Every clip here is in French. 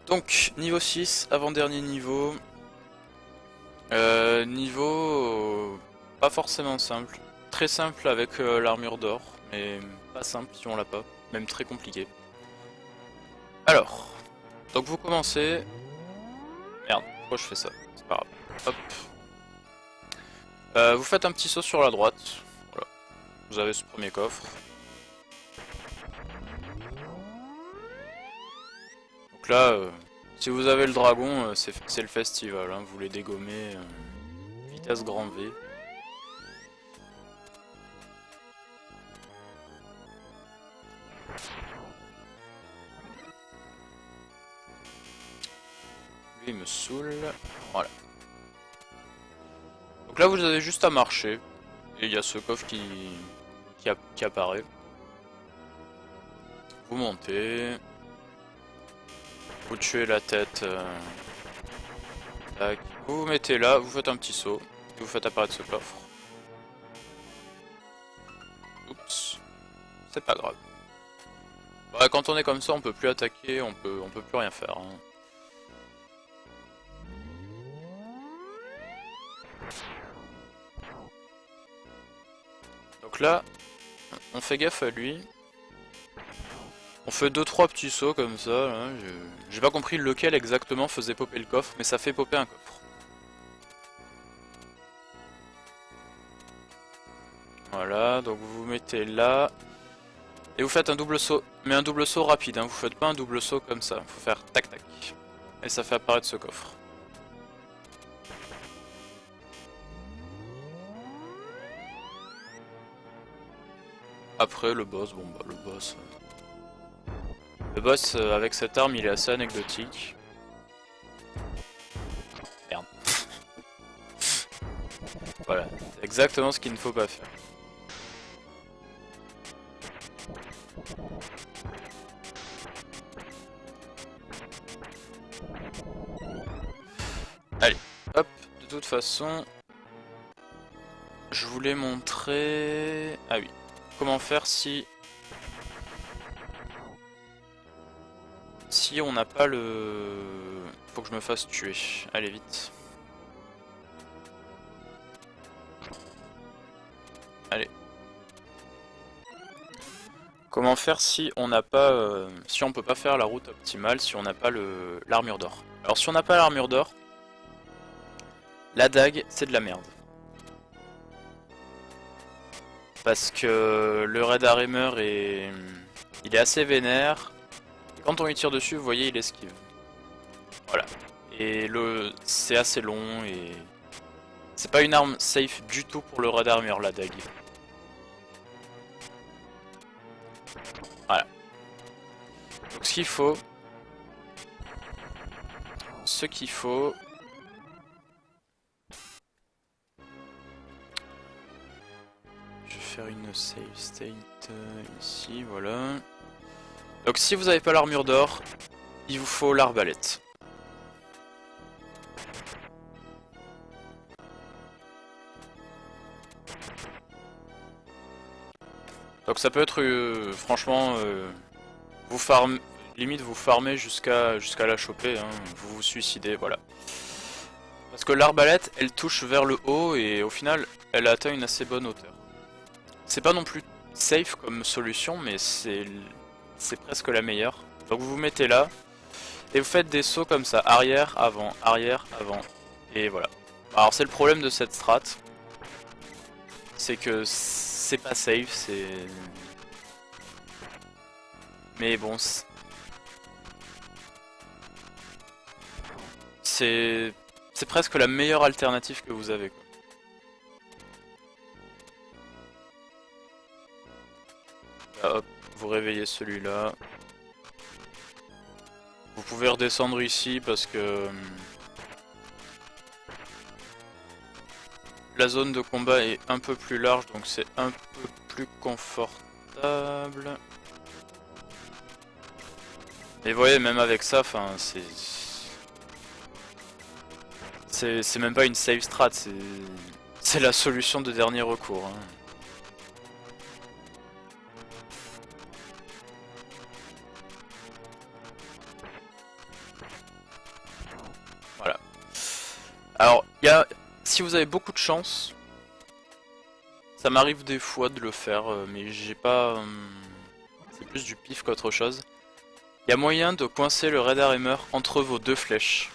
Donc, niveau 6, avant-dernier niveau. Pas forcément simple. Très simple avec l'armure d'or, mais pas simple si on l'a pas. Même très compliqué. Alors, donc vous commencez... Merde, pourquoi je fais ça? C'est pas grave. Hop. Vous faites un petit saut sur la droite. Voilà. Vous avez ce premier coffre. Donc là, si vous avez le dragon, c'est le festival. Hein. Vous les dégommez. Vitesse grand V. Lui il me saoule. Voilà. Donc là vous avez juste à marcher. Et il y a ce coffre qui apparaît. Vous montez. Vous tuez la tête. Tac. Vous vous mettez là, vous faites un petit saut. Et vous faites apparaître ce coffre. Oups. C'est pas grave. Ouais, quand on est comme ça, on peut plus attaquer, on peut plus rien faire. Hein. Donc là, on fait gaffe à lui. On fait 2-3 petits sauts comme ça. J'ai pas compris lequel exactement faisait popper le coffre, mais ça fait popper un coffre. Voilà, donc vous vous mettez là. Et vous faites un double saut, mais un double saut rapide, hein. Vous faites pas un double saut comme ça, faut faire tac tac. Et ça fait apparaître ce coffre. Après le boss, bon bah le boss... Le boss avec cette arme il est assez anecdotique. Merde. Voilà, c'est exactement ce qu'il ne faut pas faire. Allez, hop, de toute façon, je voulais montrer... Ah oui, comment faire si on n'a pas le... Faut que je me fasse tuer, allez vite. Allez. Comment faire si on n'a pas... si on peut pas faire la route optimale, si on n'a pas l'armure d'or. Alors si on n'a pas l'armure d'or, la dague c'est de la merde. Parce que le Red Armor il est assez vénère. Et quand on lui tire dessus, vous voyez, il esquive. Voilà. Et c'est assez long et... C'est pas une arme safe du tout pour le Red Armor, la dague. Voilà. Donc ce qu'il faut... Je vais faire une save state ici, voilà. Donc si vous n'avez pas l'armure d'or, il vous faut l'arbalète. Donc ça peut être franchement limite vous farmez jusqu'à la choper, hein, vous vous suicidez, voilà. Parce que l'arbalète elle touche vers le haut et au final elle atteint une assez bonne hauteur. C'est pas non plus safe comme solution mais c'est presque la meilleure. Donc vous vous mettez là et vous faites des sauts comme ça, arrière, avant, et voilà. Alors c'est le problème de cette strat, c'est que c'est pas safe, c'est... Mais bon, c'est presque la meilleure alternative que vous avez, quoi. Là, hop, vous réveillez celui-là. Vous pouvez redescendre ici parce que... La zone de combat est un peu plus large, donc c'est un peu plus confortable. Et vous voyez, même avec ça, enfin, c'est même pas une save strat, c'est la solution de dernier recours. Hein. Il y a, si vous avez beaucoup de chance, ça m'arrive des fois de le faire, mais j'ai pas... c'est plus du pif qu'autre chose. Il y a moyen de coincer le Red Hammer entre vos deux flèches.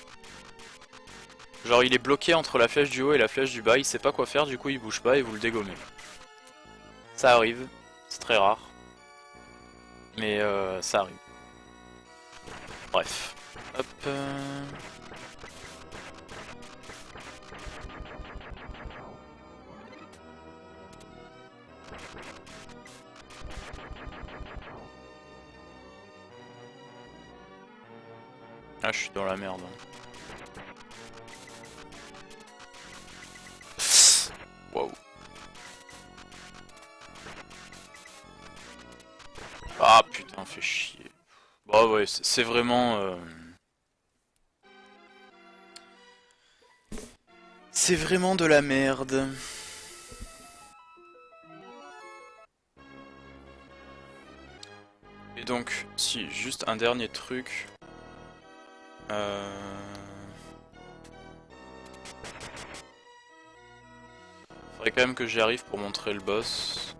Genre il est bloqué entre la flèche du haut et la flèche du bas, il sait pas quoi faire, du coup il bouge pas et vous le dégommez. Ça arrive, c'est très rare. Mais ça arrive. Bref. Hop. Ah, je suis dans la merde. Wow. Ah putain, fait chier. Bon ouais, c'est vraiment... c'est vraiment de la merde. Et donc, si, juste un dernier truc. Faudrait quand même que j'y arrive pour montrer le boss.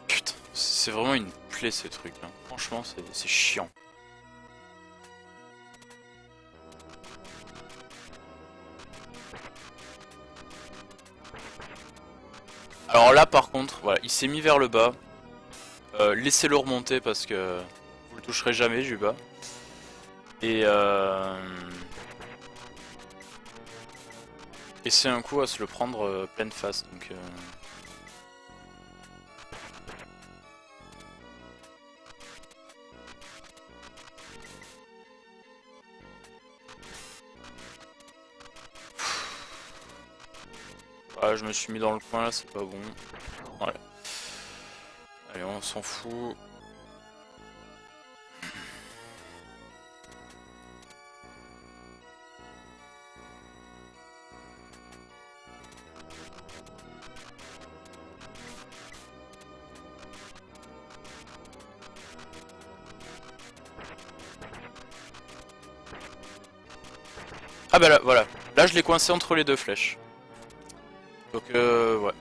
Putain, c'est vraiment une plaie ces trucs là. Franchement, c'est chiant. Alors là par contre, voilà, il s'est mis vers le bas. Laissez-le remonter parce que vous le toucherez jamais du bas. Et c'est un coup à se le prendre pleine face. Donc ah, je me suis mis dans le coin là, c'est pas bon. Ouais. Allez, on s'en fout. Ah bah là, voilà. Là, je l'ai coincé entre les deux flèches. Donc ouais.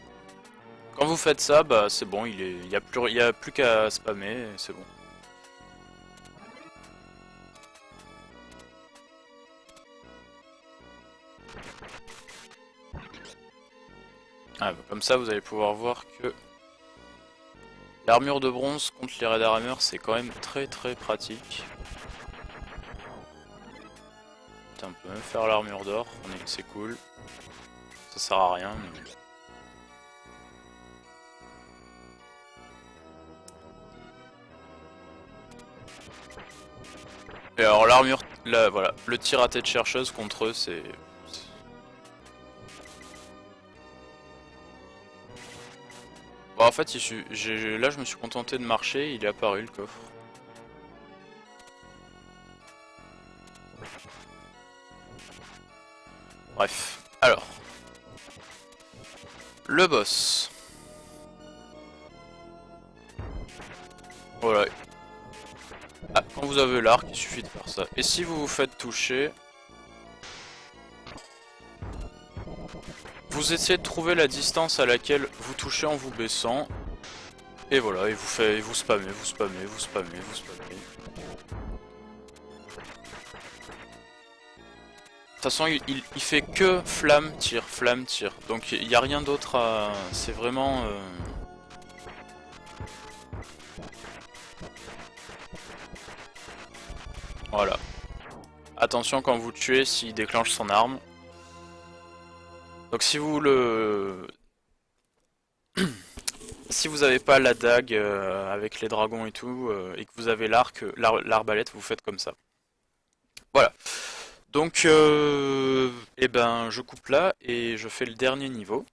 Quand vous faites ça, bah c'est bon, il y a plus qu'à spammer, c'est bon. Ah, bah, comme ça, vous allez pouvoir voir que l'armure de bronze contre les Red Hammer, c'est quand même très très pratique. Putain, on peut même faire l'armure d'or, c'est cool. Ça sert à rien, mais... Et alors l'armure, là voilà, le tir à tête chercheuse contre eux, c'est... Bon, en fait, là je me suis contenté de marcher, il est apparu le coffre. Bref, alors... Le boss. Voilà. Ah, quand vous avez l'arc, il suffit de faire ça. Et si vous vous faites toucher... Vous essayez de trouver la distance à laquelle vous touchez en vous baissant. Et voilà, et vous spammez, vous spammez, vous spammez, vous spammez. De toute façon, il fait que flamme, tir, flamme, tir. Donc il n'y a rien d'autre à... C'est vraiment... Voilà. Attention quand vous tuez s'il déclenche son arme. Donc si vous le... si vous n'avez pas la dague avec les dragons et tout, et que vous avez l'arc, l'arbalète, vous faites comme ça. Voilà. Donc, eh ben, je coupe là et je fais le dernier niveau.